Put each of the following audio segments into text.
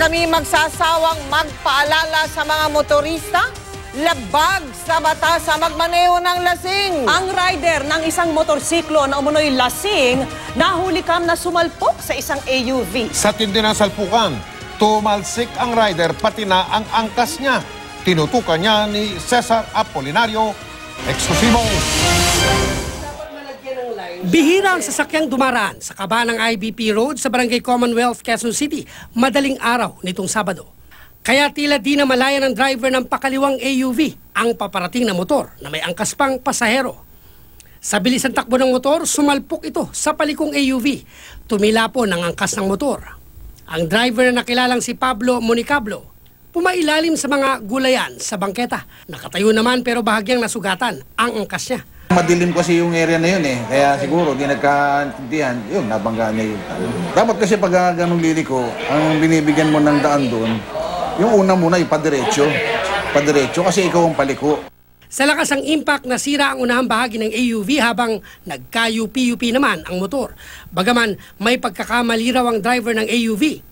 kami magsasawang magpaalala sa mga motorista, labag sa batas sa magmaneho ng lasing. Ang rider ng isang motorsiklo na umunoy lasing, nahuli kam na sumalpok sa isang AUV. Sa tindi ng salpukan, tumalsik ang rider pati na ang angkas niya. Tinutukan niya ni Cesar Apolinario, eksklusibo. Bihira ang sasakyang dumaraan sa kaba ng IBP Road sa Barangay Commonwealth, Quezon City, madaling araw nitong Sabado. Kaya tila di na malaya ng driver ng pakaliwang AUV ang paparating na motor na may angkas pang pasahero. Sa bilis ng takbo ng motor, sumalpok ito sa palikong AUV. Tumila po ng angkas ng motor. Ang driver na nakilalang si Pablo Monicablo, pumailalim sa mga gulayan sa bangketa. Nakatayo naman pero bahagyang nasugatan ang angkas niya. Madilim kasi yung area na yun kaya siguro di nagkaintindihan, yun, nabanggaan niya yun. Dapat kasi pag ganong liliko, ang binibigyan mo ng daan doon, yung una muna yung padiretso kasi ikaw ang paliko. Sa lakas ng impact, nasira ang unahang bahagi ng AUV habang nagka-UP-UP naman ang motor. Bagaman may pagkakamali raw ang driver ng AUV.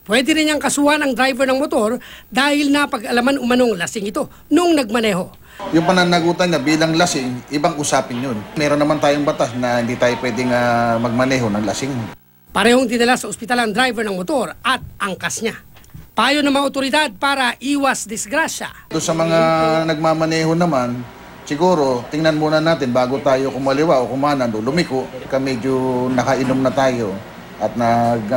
Pwede rin niyang kasuhan ang driver ng motor dahil napag-alaman umanong lasing ito noong nagmaneho. Yung pananagutan niya bilang lasing, ibang usapin yun. Meron naman tayong batas na hindi tayo pwedeng magmaneho ng lasing. Parehong dinala sa ospital ang driver ng motor at angkas niya. Payo ng mga otoridad para iwas disgrasya. Sa mga nagmamaneho naman, siguro tingnan muna natin bago tayo kumaliwa o kumanan o lumiko. Medyo nakainom na tayo at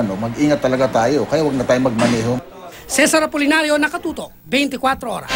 mag-ingat talaga tayo. Kaya huwag na tayo magmaneho. Cesar Apolinario, nakatutok, 24 oras.